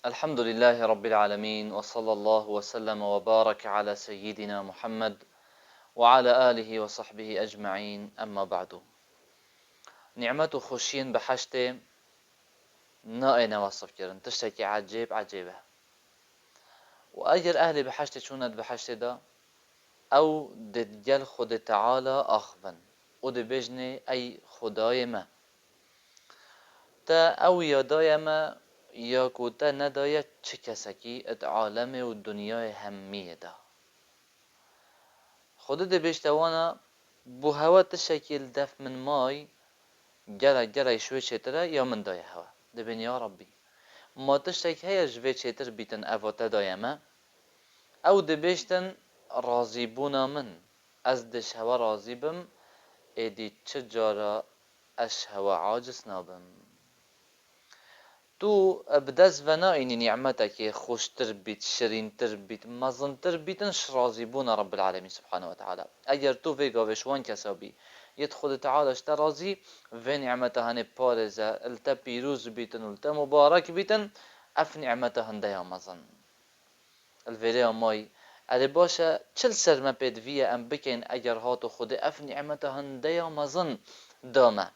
الحمد لله رب العالمين وصلى الله وسلم وبارك على سيدنا محمد وعلى آله وصحبه أجمعين أما بعد نعمة خوشين بحشتي نائنا وصف كرن تشتكي عجيبة وأجر أهلي بحشتي شوند بحشتي دا أو دجال خود تعالى أخبا ودبجني أي خداي ما تا أو يداي ما یا کوتا نداید چه کسکی ات عالم و دنیای همیه دا خود ده بشتوانا بو هوا تشکیل دف من مای گره شوی چتره یا من دای هوا ده بین یا ربی ما تشتک هیا جوی چتر بیتن اواتا دایمه او ده بشتن راضی بونا من از دش هوا راضی بم ایدی چه جارا اش هوا عاجز نابم تو بدز ونا اینی نعمتك خوشتر بیت شرینتر بیت مزنتر بیتنش راضی بونا رب العالمین سبحانه و تعالی اگر تو ویگا وشوان کسابی يد خود تعالى اشتا راضي في نعمته هني بارزة التا بيروز بيتن التا مبارك بيتن اف نعمته هنديا مزن الفيديو ماي ادي باشا چل سر ما بيد فيا ام بكين اگر هاتو خود اف نعمته هنديا مزن دامه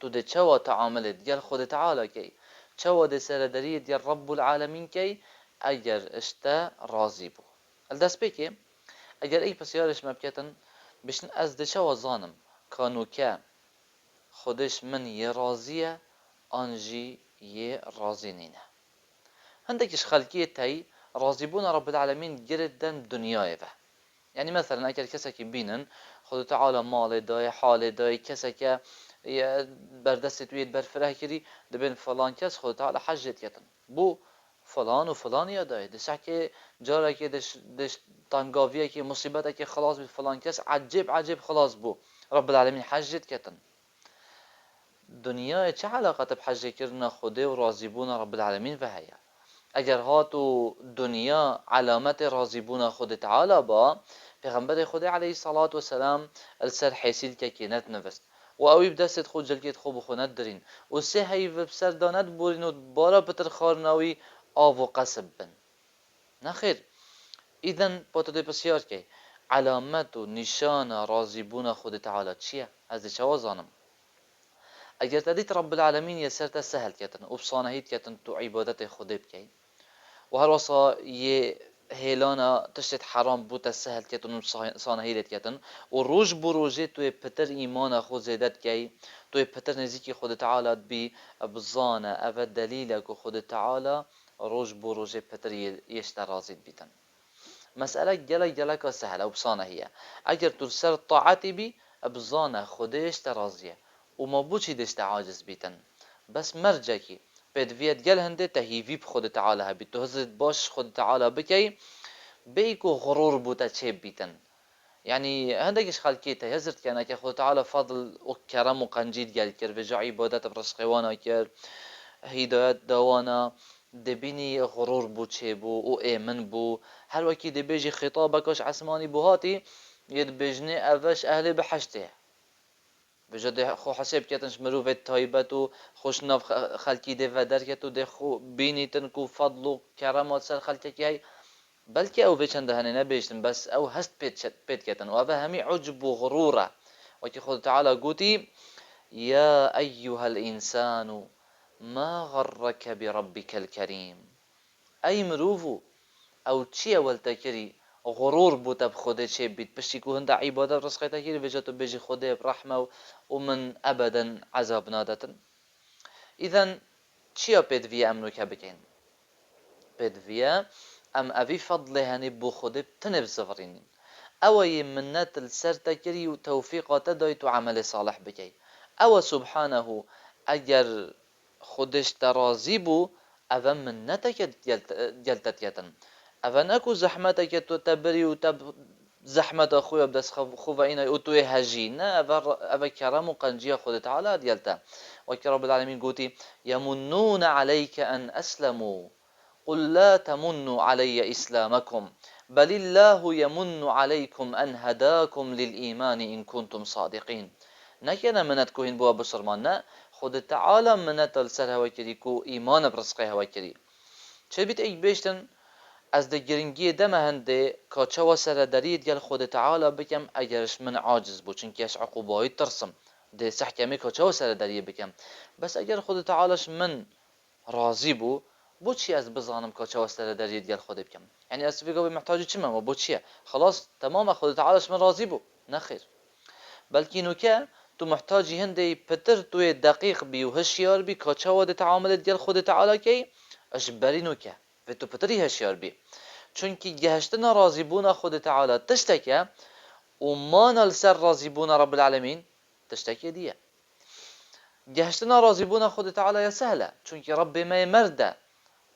تو ده چوا تعاملت ديال خود تعالى كي چوا ده سردري ديال رب العالمين كي اگر اشتا راضي بو الدس بكي اگر اي بسيارش مبكتن بشن از ده چوا زانم كانو که خودش من یه راضیه آنجی یه راضی نینه هندكش خلقية تاي راضي بونا رب العالمين جردن دنياي به يعني مثلا اگر كسك بينن خود تعالى مال داي حال داي كسك بردست ويد برفره كري دبن فلان كس خود تعالى حجت يتن بو فلان و فلان يا داي دش که جاره که دش تنگاویه که مصیبته که خلاص بید فلان کس عجب خلاص بو رب العالمين حجت كتن دنیا چه علاقه بحج کردن خوده و راضی بونا رب العالمین و هيا اگر هاتو دنیا علامت راضی بونا خود تعالی با پیغمبر خود علیه الصلاة والسلام السر حیسید که کینت نوست و اوی بدست خود جلگیت خوب و خوند درین و سه هی بسر داند بورین و بارا بتر خارناوی آو و قصب بن نخیر اذن پاتو بسیار که علامت و نشان راضی بونا خود تعالی چیه از چه وزانم اگر تدیت رب العالمین یسرت سهل کتن و بصانهیت کتن تو عبادت خود بکی و هر وصا یه هیلانا تشت حرام بوتا سهل کتن و صانهیت کتن و روز بروجه توی پتر ایمان خود زیدت کی توی پتر نزیکی خود تعالی بی بزانه او دلیل که خود تعالی روز بروجه پتر یشت رازید بیتن مسئله گلک سهله و بصانهیه اگر تو سر طاعتی بی بزانه خودش ترازیه وما بوشي دشت عاجز بيتن بس مرجكي بدفيت قال هندي تهيفي بخود تعالى هبي تهزت باش خود تعالى بكي بيكو غرور بوتا تشيب بيتن يعني هندكش خلكيته هزرت كان كي خود تعالى فضل وكرم وقنجيد قال كر في عبادات برشقوانا كر هدايات دوانا دبيني غرور بو تشيبو وإيمن بو هل وكي دبيجي خطابكش عسماني بوهاتي يدبجني أفش أهلي بحشته بجد خو حساب کتنش مروفت تایبت و خوشناف خلکی ده و در کتو ده خو بینیتن کو فضل و کرامات سر خلکی که بلکه او بچنده هنه نبیشتن بس او هست پیت کتن و او همی عجب و غروره وكي خود تعالى قوتي يا أيها الإنسان ما غرك بربك الكريم أي مروفو أو تشي والتكري غرور بوتا بخوده چه بید پشتی که هنده عبادت رسخیتا کری وجاتو بيجي خوده برحمه ومن ابدا عذاب نادتن اذن چیا پدویه ام نوکه بکن پدویه ام اوی فضله هنی بو خوده بتنب زفرینین اوی منت السر کری و توفیقات دایتو عمل صالح بکی او سبحانه اگر خودش ترازی بو او منتك جلتت يتن او نكو زحمتك تبري وتب زحمة أخويا بدس خوفينا أوتوي هجينا أبا كرم وقنجيا خود تعالى ديالتا وكرب العالمين قوتي يمنون عليك أن أسلموا قل لا تمنوا علي إسلامكم بل الله يمن عليكم أن هداكم للإيمان إن كنتم صادقين نكنا منت كوهن بوا بسرمان خود تعالی منت السر هوا کری کو ایمان برزقه هوا کری چه بیت ایک بیشتن از ده گرنگی دم هنده کاچه و سرداری دیل خود تعالی بکم اگرش من عاجز بود چونکه اش عقوبایی ترسم ده سحکمی کاچه و سرداری بکم بس اگر خود تعالیش من راضی بو بو چی از بزانم کاچه و سرداری دیل خود بکم یعنی از فیگو محتاج چی من بو چیه خلاص تمام خود تعالیش من راضی بو نخیر بلکه نوکه تو محتاجی هنده پتر توی دقیق بی و هشیار بی کاچه و ده تعامل دیل خود تعالی کی اش بری نوکه و تو پتری هشیار بی چونکی گهشتنا راضی بونا خود تعالی تشتکه و مانال سر راضی بونا رب العالمین تشتکه دیه گهشتنا راضی بونا خود تعالی سهله چونکی رب ما مرده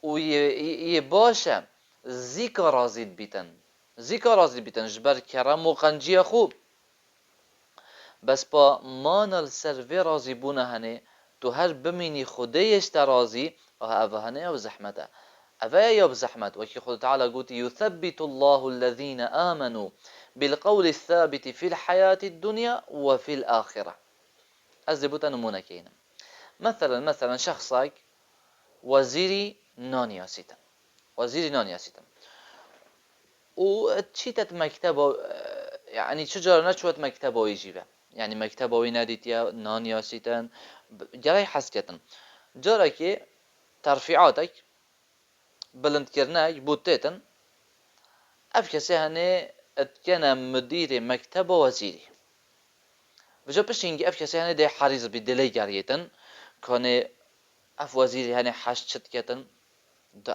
و یه باشه زیکا راضی بیتن جبر کرم و قنجی خوب بس با مانال سر و راضی بونا هنه تو هر بمینی خودیش راضی اوه هنه او زحمته أفايا بزحمت وكي خد تعالى قلت يثبت الله الذين آمنوا بالقول الثابت في الحياة الدنيا وفي الآخرة أزبط نمونا كينا مثلا شخصك وزيري نانياسيتا وتشيتت مكتبه يعني شجرة نشوت مكتبه يجيبه يعني مكتبه يناديتيا نانياسيتا جراي حسكتا جراكي ترفيعاتك بلندکردنک بودتن اف کسی هنه اتکنه مدیر مکتب و وزیری و جا پشینگی اف کسی هنه ده حریز بی دلی گریتن کنه اف وزیری هنه حشت چت کتن دا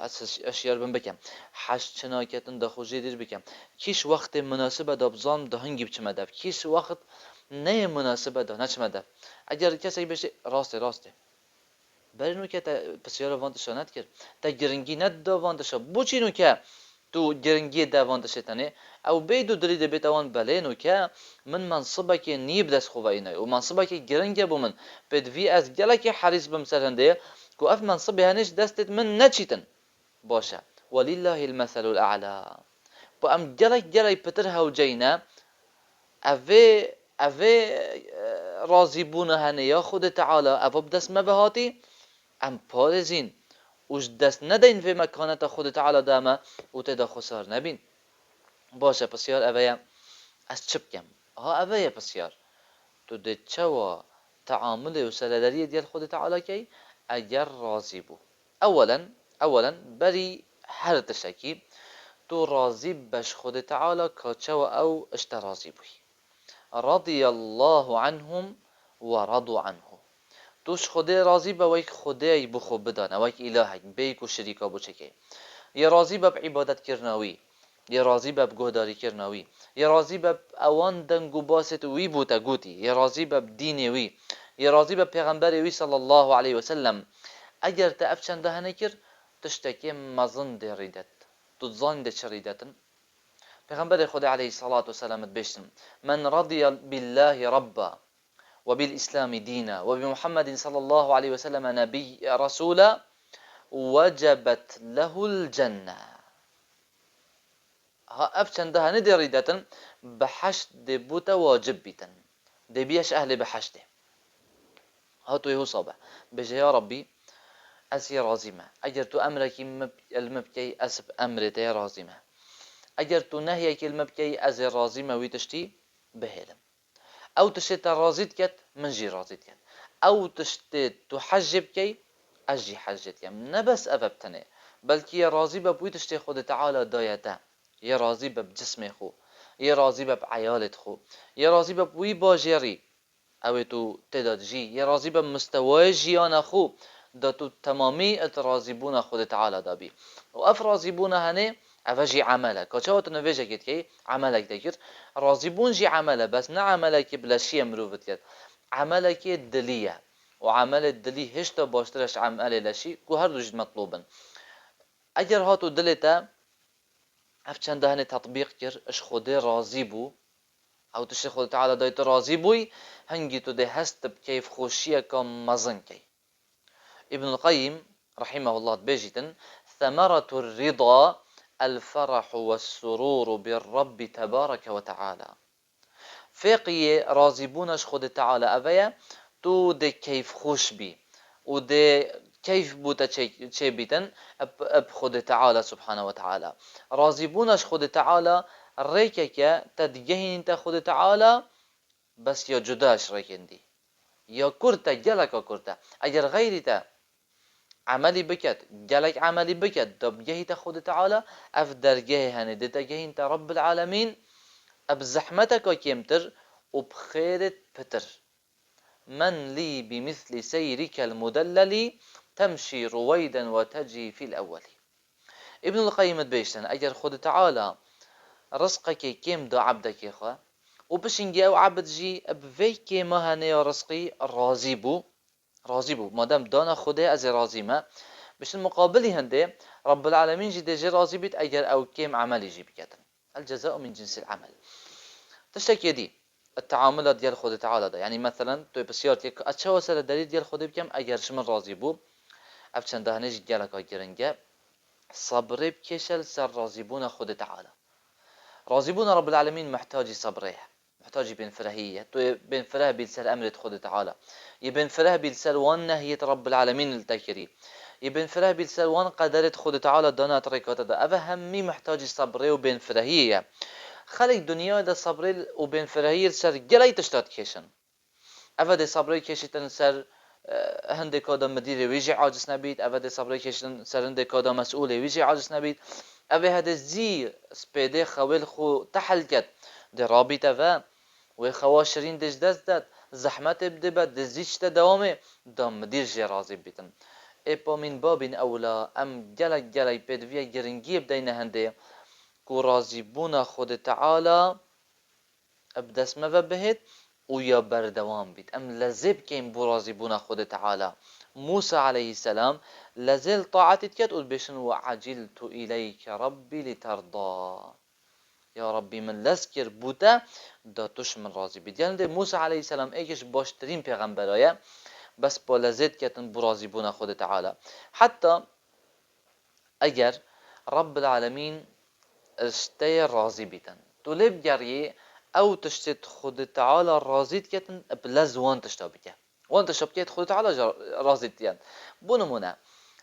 اشیار بم بکم حشت چنا کتن دا خوشی دیر بکم کیش وقت مناسبه دا بزام دا هنگی بچمه دف کیش وقت نه مناسبه دا نچمه دف اگر کسی بشه راسته برای که تا بسیار واندش ند کرد تا گرنگی ند واندش بو چی نو که تو گرنگی دا واندش تنه او بیدو درید بیتوان بله نو که من منصبه که نیب دست خوبه اینه و منصبه که گرنگه بو من بدوی از گله که حریص بمسرنده که اف منصبه هنش دستت من نچیتن باشه ولله المثل الاعلى با ام گله پتر هاو جینه اوه راضی بونه هنه یا خود تعالی اوه بدست مبهاتی ام پارزین وش دست ندین في مكانة خود تعالى دامه و تدا خسار نبین باشه بسیار اوه از چه بکم اوه بسیار تو ده چوا تعامل و سرداری دیل خود تعالى کی اگر راضی بو اولا بری هر تشکی تو راضی بش خود تعالى که چوا او اشت راضی بوی رضی الله عنهم و رضوا عنه توش خدا راضی به وی خدای بخو بدانه وی الهک بیک و شریکا بو چکه یه راضی به عبادت کرناوی یه راضی به گهداری کرناوی یه راضی به اوان دنگو باست وی بوتا گوتی یه راضی به دین وی یه راضی به پیغمبر وی صلی الله علیه و سلم اگر تا افچن ده نکر تشتکی مزن دریدت تو ظن ده چریدتن پیغمبر خدا علیه الصلاة والسلام بشتن من رضی بالله ربا وبالإسلام دينا وبمحمد صلى الله عليه وسلم نبي رسولا وجبت له الجنة ها أبشن ده ندريدة بحشت بوتا واجب بيتن دي بيش أهل بحشته هاتو يهو صابع بجي يا ربي أسي رازمة أجر تو أمرك المبكي أسب أمرتي رازمة أجر تو نهيك المبكي أزي رازمة ويتشتي بهلم او تشت رازيت كت من جي رازيت كت او تشت تحجب كي اجي حجت كم نبس اببتنه بلكي راضي ببوي تشت خود تعالى دايته يا راضي بجسم خو يا راضي بعيالت خو يا راضي ببوي باجري او تو تداد جي يا راضي بمستوى جيانا خو دا تو تمامي اتراضيبون خود تعالى دابي وافراضيبون هنه افجي عمله كاچاوت نويجه كيت كي عملك دكير راضيبون جي عمله بس نه عملك بلا شيء مروفت كيت عملك دليه وعمل الدلي هشتا باشترش عمل لشي كو هر دوجد مطلوبا اگر هاتو دلتا اف چند هنه تطبيق كر اش خود راضي بو او تش خود تعالى دايت راضي بوي هنگي تو ده هست بكيف خوشيه كم مزن كي ابن القيم رحمه الله بيجتن ثمرة الرضا الفرح والسرور بالرب تبارك وتعالى فقيه راضي بونش خود تعالى أبيا تو ده کیف خوش بی و ده كيف بوتا چه بيتن اب خود تعالى سبحانه وتعالى راضي بونش خود تعالى ريكك تدجهين انت خود تعالى بس يا جداش ريكندي يا كرتا جلك كرتا اگر غيري تا عملي بكت جلك عملي بكت دب جهي خود تعالى اف درجه هني دتا جهي انت رب العالمين اب زحمتك كيمتر وبخيرت بتر من لي بمثل سيرك المدلل تمشي رويدا وتجي في الأول. ابن القيم بيشتن أجر خود تعالى رزقك كيم دو عبدك يا خوا وبشنجي أو عبد جي بفي كيما هني رزقي راضي بو مادام دانا خوده از راضي ما بش المقابل هندي رب العالمين جي دجي راضي بيت أجر أو كيم عمل يجي بكتن الجزاء من جنس العمل تشتكي دي التعاملات ديال خود تعالى ده يعني مثلا تو بسيارتك اتشوا سر الدليل ديال خود بكم اگر شمن راضي بو افچن دهنج جلك گرنگه صبر بكشل سر راضي بون خود تعالى راضي بون رب العالمين محتاج صبره محتاج بين فرهية تو بين فره بالسر امر خود تعالى يبين فره بالسر وان نهية رب العالمين التكري يبين فره بالسر وان قدرت خود تعالى دانا تركات ده افهمي محتاج صبره وبين فرهية خلق دنیا ده صبر و بین فرهیر سر گلی تشتاد کشن اوه صبر کشیدن سر هنده کادا مدیر ویجی عاجز نبید اوه صبر کشیدن سر هنده کادا مسئول ویجی عاجز نبید اوه هده زی سپیده خویل خو تحل کد ده رابط اوه و خواشرین دش دست داد زحمت بده بد دزیچ ده دوامه دا مدیر جی رازی بیتن اپا من بابین اولا ام گلی پیدویه گرنگی بدین هنده کو راضی بونا خود تعالى ابدس ما بهت ويا بردوام بيت ام لزب كين بو راضي بونا خود تعالى موسى عليه السلام لزل طاعتك تقول بشن وعجلت اليك ربي لترضى يا ربي من لذكر بوتا دا توش من راضي بيت يعني موسى عليه السلام ايش باشترين پیغمبرايا بس با لذت كتن بو راضي بونا خود تعالى حتى اگر رب العالمين اشتي راضي بيتن تولب جري او تشتت خود تعالى راضي كتن بلز وان تشتابك وان تشتابك خود تعالى راضي تيان بونمونه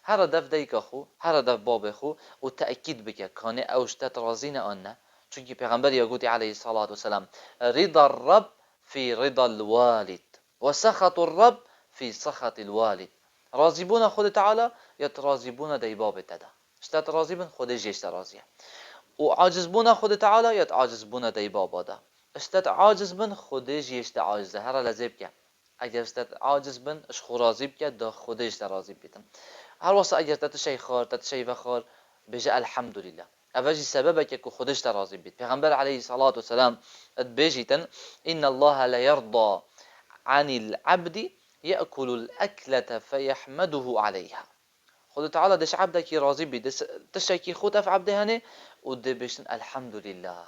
هر دف ديك خو هر دف باب خو وتأكيد بك كان او اشتت راضين آنه چونكي پیغمبر يقول عليه الصلاة والسلام رضا الرب في رضا الوالد وسخط الرب في سخط الوالد راضيبون خود تعالى يتراضيبون دي باب تدا اشتت راضي خود جيش راضيه وعاجز بونا خود تعالى يت عاجز بونا دي بابا ده اشتت عاجز بن خودش يشت عاجز هر لذب که اگر اشتت عاجز بن اش خرازي بك ده خودش راضي بيتم هر واسه اگر تت شي خار تت شي وخار بيجي الحمد لله اوجي سببك كو خودش راضي بيت پیغمبر عليه الصلاه والسلام بيجيتن ان الله لا يرضى عن العبد ياكل الاكله فيحمده عليها خود تعالى دش عبدك راضي بي تشكي خود اف عبده هنه وده بيشن الحمد لله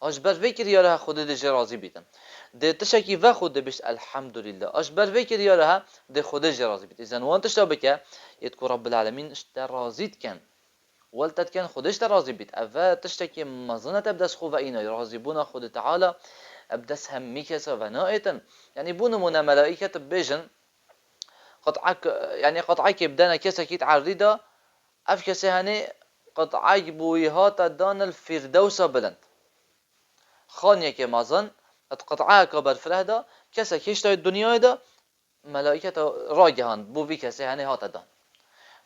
اش بر فکر یاره خود دش راضي بيتن ده تشكي و خود بيش الحمد لله اش بر فکر یاره ده خودش راضي بيت اذا وانت شابك يتكو رب العالمين اشت راضيت كان ولتت كان خودش راضي بيت اف تشتكي مزنه تبدس خو و اینا راضيبون خود تعالى ابدس هم ميكس و نائتن يعني بون ملائكه بيجن قطعك يعني قطعك بدنا كسك يتعرضه اف كسي هني قطعك بويهات دان الفردوس بلند خانية كمازن اتقطعها كبر فرهدا كسك يشتري الدنيا ده ملائكة راجهان بو في كسي هني هات دان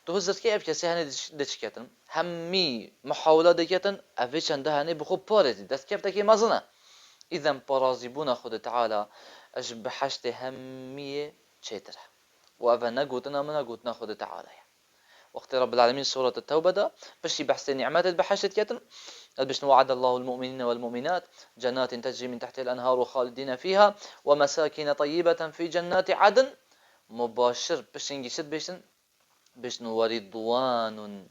تو هزت كي اف كسي هني دشكتن همي محاولة دكتن افيش عنده هني بخو بارزي دست كيف تكي مازنه اذا برازيبون خود تعالى اش بحشت همية چيتره وأبا نقوتنا من نقوتنا خود تعالى وقت رب العالمين سورة التوبة ده بشي بحث نعمات بحشت كتن بشن وعد الله المؤمنين والمؤمنات جنات تجري من تحت الأنهار خالدين فيها ومساكن طيبة في جنات عدن مباشر بشن جسد بشن ورضوان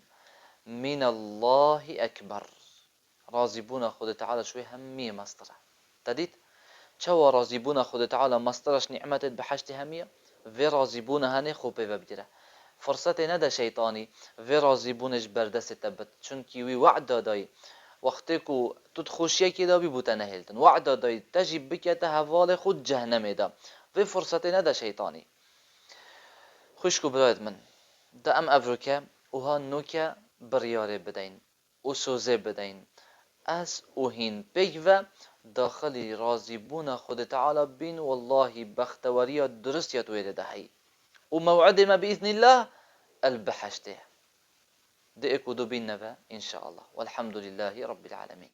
من الله أكبر راضيبون خود تعالى شوي همية مصدره تديت شو راضيبون خود تعالى مصدرش نعمات بحشت همية في راضيبون هني خوبه ببدره فرصت نده شیطانی و راضیبونش بردست تبت چون کی وی وعد دادای وقتی کو تو خوشی کی دا بی بوته نهلتن وعد دادای تجیب بکته حوال خود جهنم دا في فرصة ندا شيطاني خوشكو برايد من دا ام افريكا وها نوكا برياري بدين وسوزي بدين اس اوهين بيجوا داخلي راضي بونا خود تعالى بين والله بختوريا درست يتويد دهي وموعد ما بإذن الله البحشته دئك ودبين نبا إن شاء الله والحمد لله رب العالمين.